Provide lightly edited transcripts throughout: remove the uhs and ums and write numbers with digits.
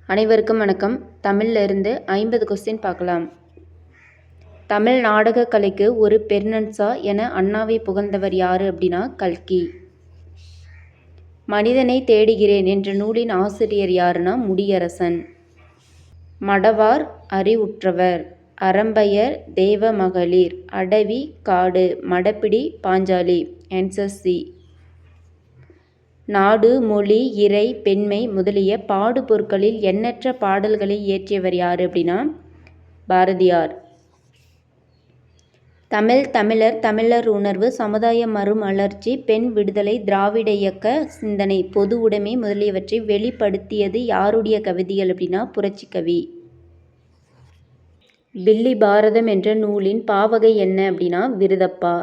அனைவருக்கும் வணக்கம். தமிழ்ல இருந்து 50 கொஸ்டின் பார்க்கலாம். தமிழ் நாடக கலைக்கு ஒரு பெர்னன்சா என அண்ணாவை புகழ்ந்தவர் யாரு அப்படின்னா கல்கி. மனிதனை தேடுகிறேன் என்ற நூலின் ஆசிரியர் யாருன்னா முடியரசன். மடவார் அறிவுற்றவர். அரம்பையர் தேவ மகளிர். அடவி காடு. மடப்பிடி பாஞ்சாலி. Answer C. நாடு மொழி இறை பெண்மை முதலிய பாடு பொருட்களில் எண்ணற்ற பாடல்களை இயற்றியவர் யார் அப்படின்னா பாரதியார். தமிழர் தமிழர் உணர்வு சமுதாய மறுமலர்ச்சி பெண் விடுதலை திராவிட இயக்க சிந்தனை பொது உடைமை முதலியவற்றை வெளிப்படுத்தியது யாருடைய கவிதைகள் அப்படின்னா புரட்சிக்கவி. வில்லி பாரதம் என்ற நூலின் பாவகை என்ன அப்படின்னா விருதப்பா.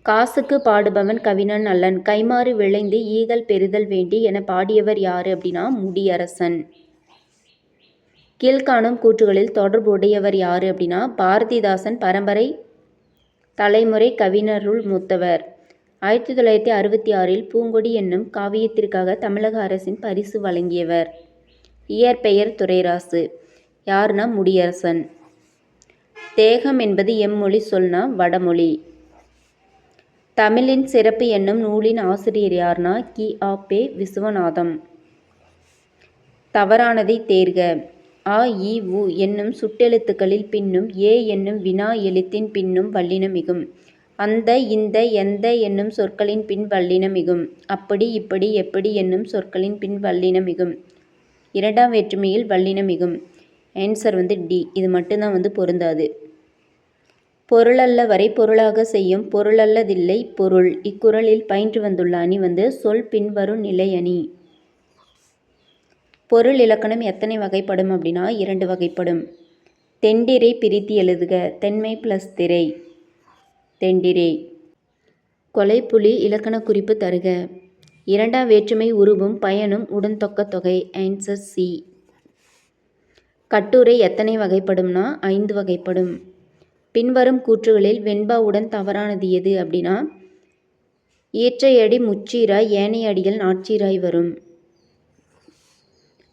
காசுக்கு பாடுபவன் கவிஞன் அல்லன் கைமாறு விளைந்து ஈகல் பெறுதல் வேண்டி என பாடியவர் யாரு அப்படின்னா முடியரசன். கீழ்காணும் கூற்றுகளில் தொடர்புடையவர் யாரு அப்படின்னா பாரதிதாசன் பரம்பரை தலைமுறை கவிஞருள் மூத்தவர். 1966 பூங்கொடி என்னும் காவியத்திற்காக தமிழக அரசின் பரிசு வழங்கியவர். இயற்பெயர் துரைராசு. யாருன்னா முடியரசன். தேகம் என்பது எம்மொழி சொல்னா வடமொழி. தமிழின் சிறப்பு என்னும் நூலின் ஆசிரியர் யார்னா கி.ஆ.பெ. விசுவநாதம். தவறானதை தேர்க. அ இ உ என்னும் சுட்டெழுத்துக்களில் பின்னும் ஏ என்னும் வினா எழுத்தின் பின்னும் வல்லினம் மிகும். அந்த இந்த எந்த என்னும் சொற்களின் பின் வல்லினம் மிகும். அப்படி இப்படி எப்படி என்னும் சொற்களின் பின் வல்லினம் மிகும். இரண்டாம் வேற்றுமையில் வல்லினம் மிகும். Answer D. இது மட்டும்தான் பொருந்தாது. பொருளல்ல வரை பொருளாக செய்யும் பொருளல்லதில்லை பொருள். இக்குறளில் பயின்று வந்துள்ள அணி சொல் பின்வரும் நிலை அணி. பொருள் இலக்கணம் எத்தனை வகைப்படும் அப்படின்னா 2 வகைப்படும். தெண்டிரை பிரித்து எழுதுக. தென்மை + திரை. தெண்டிரை. கொலைப்புலி இலக்கண குறிப்பு தருக. இரண்டாம் வேற்றுமை உருவும் பயனும் உடன்தொக்க தொகை. Answer C. கட்டுரை எத்தனை வகைப்படும்னா 5 வகைப்படும். பின்வரும் கூற்றுகளில் வெண்பாவுடன் தவறானது எது அப்படின்னா ஈற்றையடி முச்சீராய் ஏனைய அடிகள் நாட்சீராய் வரும்.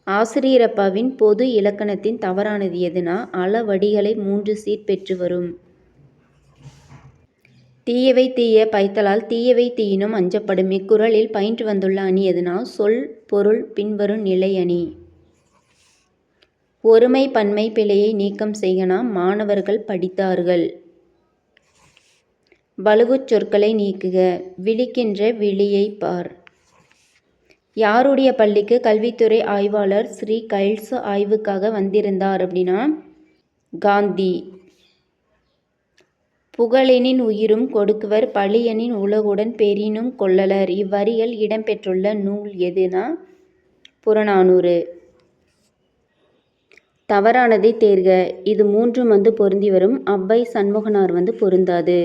ஆசிரியரப்பாவின் பொது இலக்கணத்தின் தவறானது எதுனா அளவடிகளை 3 சீர் பெற்று வரும். தீயவை தீய பைத்தலால் தீயவை தீயினும் அஞ்சப்படும். இக்குறளில் பயின்று வந்துள்ள அணி எதுனா சொல் பொருள் பின்வரும் நிலை அணி. ஒருமை பன்மை பிழையை நீக்கம் செய்யனா மாணவர்கள் படித்தார்கள். வலுவுச் சொற்களை நீக்குக. விழிக்கின்ற விழியை பார். யாருடைய பள்ளிக்கு கல்வித்துறை ஆய்வாளர் ஸ்ரீ கைல்ஸ் ஆய்வுக்காக வந்திருந்தார் அப்படின்னா காந்தி. புகழெனின் உயிரும் கொடுக்குவர் பழியெனின் உலகுடன் பெரினும் கொள்ளலர். இவ்வரிகள் இடம்பெற்றுள்ள நூல் எதுனா புறநானூறு. தவறானதை தேர்க. இது 3ம் பொருந்தி வரும். அவ்வை சண்முகனார் பொருந்தாது.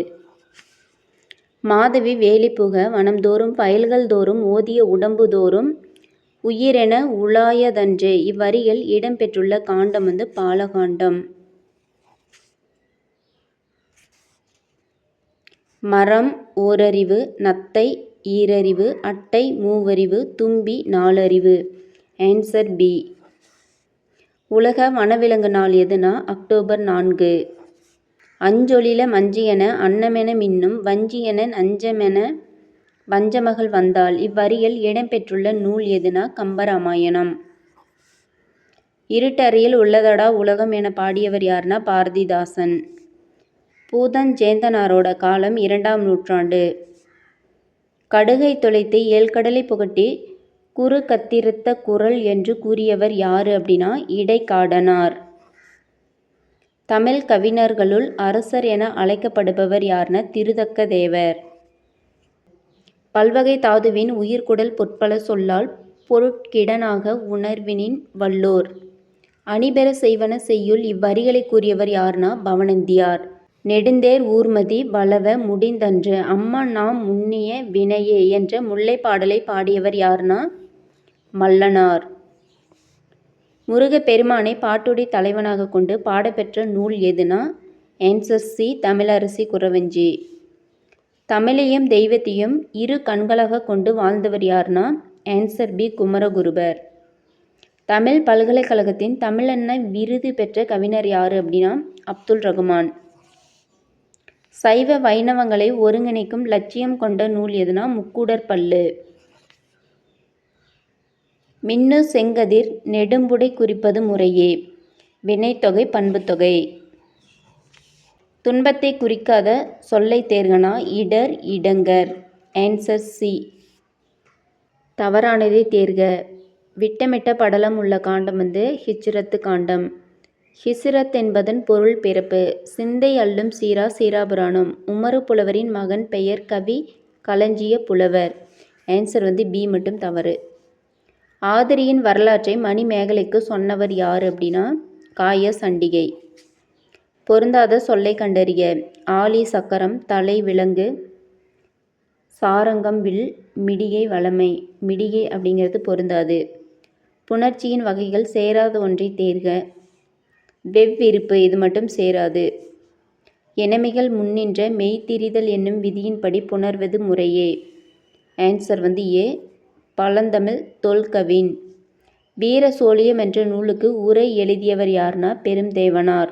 மாதவி வேலிப்புக வனம்தோறும் வயல்கள் தோறும் ஓதிய உடம்பு தோறும் உயிரென உலாயதன்றே. இவ்வரிகள் இடம்பெற்றுள்ள காண்டம் பாலகாண்டம். மரம் ஓரறிவு நத்தை ஈரறிவு அட்டை மூவறிவு தும்பி 4 அறிவு. Answer B. உலக வனவிலங்கு நாள் எதுனா அக்டோபர் 4. அஞ்சொலில மஞ்சியன அன்னமென மின்னும் வஞ்சியன அஞ்சமென வஞ்சமகள் வந்தாள். இவ்வரிகள் இடம்பெற்றுள்ள நூல் எதுனா கம்பராமாயணம். இருட்டறையில் உள்ளதடா உலகம் என பாடியவர் யாருன்னா பாரதிதாசன். பூதஞ்சேந்தனாரோட காலம் 2ஆம் நூற்றாண்டு. கடுகை தொலைத்து 7 கடலை புகட்டி குறு கத்திருத்த குறள் என்று கூறியவர் யாரு அப்படின்னா இடைக்காடனார். தமிழ் கவிஞர்களுள் அரசர் என அழைக்கப்படுபவர் யாருன்னா திருதக்க தேவர். பல்வகை தாதுவின் உயிர்க்குடல் பொற்பல சொல்லால் பொருட்கிடனாக உணர்வினின் வல்லோர். அணிபெற செய்வன செய்யுள் இவ்வரிகளை கூறியவர் யாருன்னா பவணந்தியார். நெடுந்தேர் ஊர்மதி வளவ முடிந்தன்று அம்மா நாம் முன்னிய வினையே என்ற முல்லை பாடலை பாடியவர் யாருன்னா மல்லனார். முருகப்பெருமானை பாட்டுடை தலைவனாக கொண்டு பாடப்பெற்ற நூல் எதுனா ஆன்சர் சி. தமிழரசி குறவஞ்சி. தமிழையும் தெய்வத்தையும் இரு கண்களாக கொண்டு வாழ்ந்தவர் யாருன்னா ஆன்சர் பி. குமரகுருபர். தமிழ் பல்கலைக்கழகத்தின் தமிழன்ன விருது பெற்ற கவிஞர் யார் அப்படின்னா அப்துல் ரகுமான். சைவ வைணவங்களை ஒருங்கிணைக்கும் லட்சியம் கொண்ட நூல் எதுனா முக்கூடர் பல்லு. மின்னு செங்கதிர் நெடும்புடை குறிப்பது முறையே. வினைத்தொகை பண்புத்தொகை. துன்பத்தை குறிக்காத சொல்லை தேர்கனா இடர் இடங்கர். Answer C. தவறானதை தேர்க. விட்டமிட்ட படலம் உள்ள காண்டம் ஹிஜ்ரத்து காண்டம். ஹிஸ்ரத் என்பதன் பொருள் பிறப்பு. சிந்தை அள்ளும் சீரா சீராபுராணம். உமறு புலவரின் மகன் பெயர் கவி களஞ்சிய புலவர். ஆன்சர் பி மட்டும் தவறு. ஆதிரியின் வரலாற்றை மணிமேகலைக்கு சொன்னவர் யார் அப்படின்னா காய சண்டிகை. பொருந்தாத சொல்லை கண்டறிய. ஆழி சக்கரம் தலை விலங்கு சாரங்கம் வில் மிடிகை வளமை. மிடிகை அப்படிங்கிறது பொருந்தாது. புணர்ச்சியின் வகைகள் சேராத ஒன்றை தேர்க. வெவ்விருப்பு இது மட்டும் சேராது. எனைமைகள் முன்னின்ற மெய்திரிதல் என்னும் விதியின்படி புணர்வது முறையே. Answer A. பழந்தமிழ் தொல்கவின். வீர சோழியம் என்ற நூலுக்கு உரை எழுதியவர் யார்னா பெருந்தேவனார்.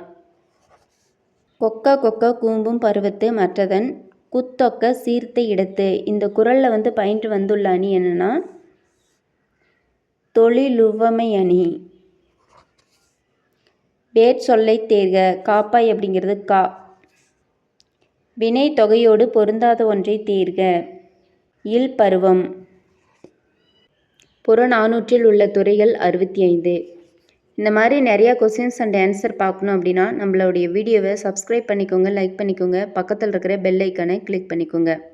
கொக்க கொக்க கூம்பும் பருவத்து மற்றதன் குத்தொக்க சீர்த்த இடத்து. இந்த குறளில் பயின்று வந்துள்ள அணி என்னன்னா தொழிலுவமை அணி. வேர்ச்சொல்லை தேர்க. காப்பாய் அப்படிங்கிறது கா. வினை தொகையோடு பொருந்தாத ஒன்றை தேர்க. இல் பருவம். புறநானூற்றில் உள்ள துறைகள் 65. இந்த மாதிரி நிறையா கொஸ்டின்ஸ் அண்ட் ஆன்சர் பார்க்கணும் அப்படின்னா நம்மளுடைய வீடியோவை சப்ஸ்கிரைப் பண்ணிக்கோங்க, லைக் பண்ணிக்கோங்க, பக்கத்தில் இருக்கிற பெல் ஐக்கானை கிளிக் பண்ணிக்கோங்க.